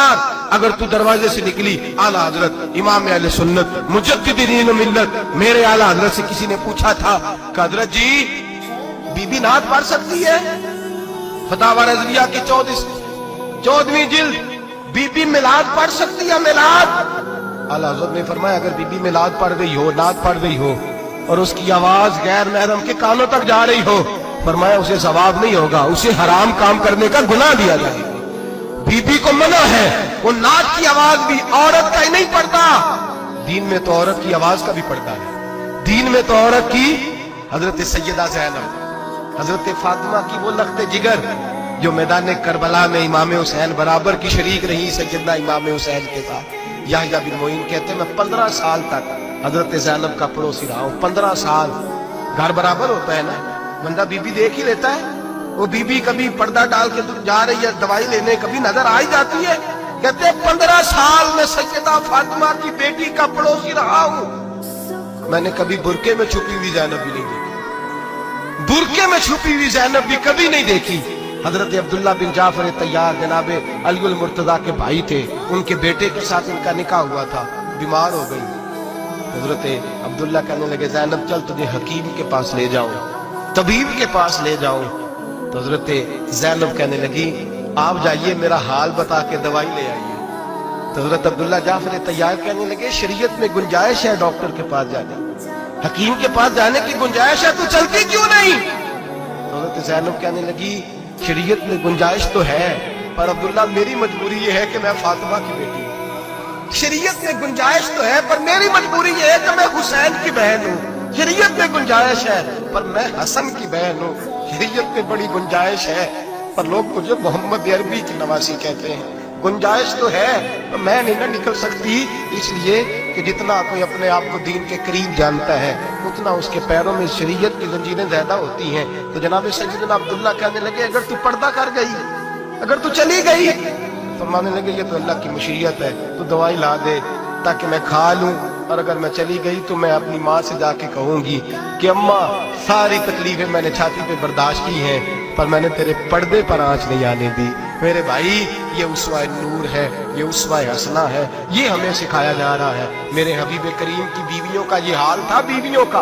खबरदार, अगर तू दरवाजे से निकली, आला हजरत इमाम अहले सुन्नत मुजद्दिदीन मिल्लत मेरे आला हजरत से किसी ने पूछा था कि हजरत जी बीबी नात पढ़ सकती है? फतावा रज़विया की 14वीं जिल्द, बीबी मिलाद पढ़ सकती है? मिलाद? आला हजरत ने फरमाया अगर बीबी मिलाद पढ़ गई हो, नात पढ़ गई हो और उसकी आवाज गैर महरम के कानों तक जा रही हो, फरमाया उसे सवाब नहीं होगा, उसे हराम काम करने का गुनाह दिया जाएगा। बीबी को मना है, वो नात की आवाज भी औरत का ही नहीं पड़ता, दीन में तो औरत की आवाज का भी पड़ता है। दीन में तो औरत की, हजरत सैयदा ज़ैनब, हजरत फातिमा की वो लख्ते जिगर जो मैदान करबला में इमाम हुसैन बराबर की शरीक रही सैयदना इमाम हुसैन के साथ। याह्या बिन मोइन कहते मैं 15 साल तक हजरत ज़ैनब का पड़ोसी रहा हूं। 15 साल, घर बराबर होता है ना, बंदा बीबी देख ही लेता है। वो बीबी कभी पर्दा डाल के जा रही है दवाई लेने, कभी नजर आ ही जाती है। कहते 15 साल में सैयदा फातिमा की बेटी का पड़ोसी रहा हूं, मैंने कभी बुरके में छुपी हुई ज़ैनब भी नहीं देखी। बुरके में छुपी हुई ज़ैनब भी कभी नहीं देखी। हजरत अब्दुल्ला बिन जाफर तैयार जनाबे अली मुर्तजा के भाई थे, उनके बेटे के साथ इनका निकाह हुआ था, बीमार हो गई। हजरत अब्दुल्ला कहने लगे ज़ैनब चल तुझे हकीम के पास ले जाऊं, तबीब के पास ले जाऊं। तो हजरत ज़ैनब कहने लगी आप जाइए मेरा हाल बता के दवाई ले आइए। तो हजरत अब्दुल्ला जाफर तैयार कहने लगे शरीयत में गुंजाइश है डॉक्टर के पास जाने, हकीम के पास जाने की गुंजाइश है, तू चलती क्यों नहीं? तो हजरत ज़ैनब कहने लगी शरीयत में गुंजाइश तो है, पर अब्दुल्ला मेरी मजबूरी ये है कि मैं फातिमा की बेटी हूं। शरीयत में गुंजाइश तो है पर मेरी मजबूरी ये है कि मैं हुसैन की बहन हूं। शरीयत में गुंजाइश है पर मैं हसन की बहन हूं। शरीयत में बड़ी गुंजाइश है पर लोग मुझे मोहम्मद अरबी की नवासी कहते हैं। गुंजाइश तो है पर मैं नहीं ना निकल सकती, इसलिए कि जितना कोई अपने आप को दीन के करीब जानता है उतना उसके पैरों में शरीयत की जंजीरें ज्यादा होती हैं। तो जनाब सैयदना अब्दुल्ला कहने लगे अगर तू पर्दा कर गई, अगर तू चली गई, फरमाने लगे ये तो अल्लाह की मशीयत है, तू दवाई ला दे ताकि मैं खा लूं, और अगर मैं चली गई तो मैं अपनी माँ से जाके कहूंगी कि अम्मा सारी तकलीफें मैंने छाती पे बर्दाश्त की हैं पर मैंने तेरे पर्दे पर आंच नहीं आने दी। मेरे भाई ये उसवा नूर है, ये उसवा हसना है, ये हमें सिखाया जा रहा है। मेरे हबीब करीम की बीवियों का ये हाल था। बीवियों का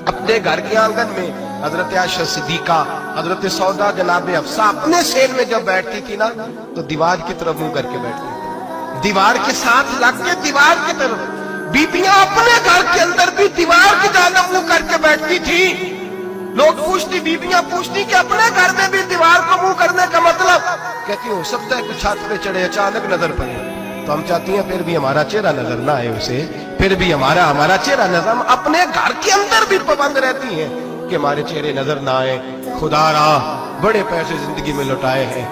अपने घर के आंगन में हजरत आयशा सिद्दीका, हजरत सौदा जनाब हफ्सा अपने सेल में जब बैठती थी ना तो दीवार की तरफ मुंह करके बैठती थी, दीवार के साथ लग के दीवार की तरफ। बीबियां अपने घर के अंदर भी दीवार की जानब मुंह करके बैठती थी। लोग पूछती, बीबियां पूछती कि अपने घर में भी दीवार को मुंह करने का मतलब? कहती हो सकता है कि छत पे चढ़े अचानक नजर पड़े तो हम चाहती हैं फिर भी हमारा चेहरा नजर ना आए उसे, फिर भी हमारा चेहरा नजर। हम अपने घर के अंदर भी पाबंद रहती हैं कि हमारे चेहरे नजर ना आए। खुदा रा बड़े पैसे जिंदगी में लुटाए हैं,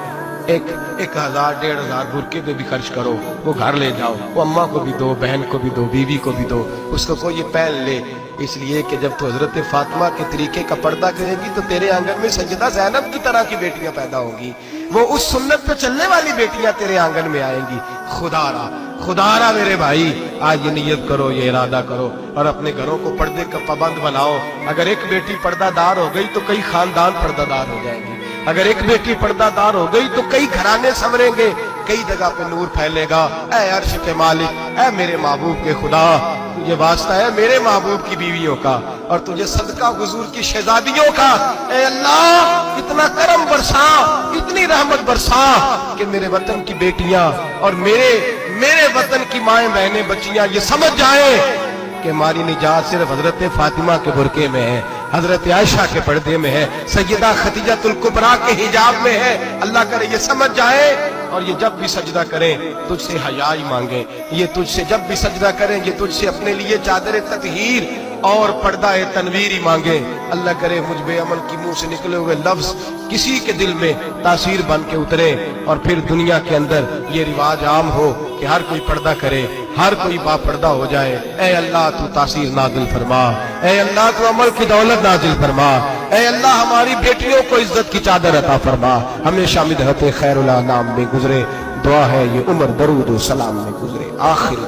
एक 1000 1500 बुरके पे भी खर्च करो, वो घर ले जाओ, वो अम्मा को भी दो, बहन को भी दो, बीवी को भी दो, उसको कोई ये पहन ले। इसलिए कि जब तो हजरत फातिमा के तरीके का पर्दा करेगी तो तेरे आंगन में सैयदा ज़ैनब की तरह की बेटियां पैदा होंगी, वो उस सुन्नत पे चलने वाली बेटियां तेरे आंगन में आएंगी। खुदारा मेरे भाई आज ये नियत करो, ये इरादा करो और अपने घरों को पर्दे का पाबंद बनाओ। अगर एक बेटी पर्दादार हो गई तो कई खानदान पर्दादार हो जाएंगे। अगर एक बेटी पर्दादार हो गई तो कई घराने संवरेंगे, कई जगह पे नूर फैलेगा। ऐ अर्श के मालिक, ऐ मेरे महबूब के खुदा, तुझे वास्ता है मेरे महबूब की बीवियों का और तुझे सदका हुजूर की शहजादियों का। ऐ अल्लाह इतना करम बरसा, इतनी रहमत बरसा कि मेरे वतन की बेटियां और मेरे वतन की माएं बहनें बच्चियां ये समझ जाए कि हमारी निजात सिर्फ हजरत फातिमा के बुरके में है, हजरत आयशा के पर्दे में है, सैयदा खदीजतुल कुबरा के हिजाब में है। अल्लाह करे ये समझ जाए और ये जब भी सजदा करें तुझसे हयाई मांगे, ये तुझसे जब भी सजदा करें ये तुझसे अपने लिए चादर ततहीर और पर्दा तनवीर ही मांगे। अल्लाह करे मुझ बेअमल की मुंह से निकले हुए लफ्ज किसी के दिल में तासीर बन के उतरे और फिर दुनिया के अंदर ये रिवाज आम हो कि हर कोई पर्दा करे, हर कोई बापर्दा हो जाए। ऐ अल्लाह तू तासीर नाजिल फरमा, ऐ अल्लाह तू अमल की दौलत नाजिल फरमा, ऐ अल्लाह हमारी बेटियों को इज्जत की चादर अता फरमा। हमेशा मिदहत खैरुल अनाम में गुजरे, दुआ है ये उम्र दरूद व सलाम में गुजरे। आखिर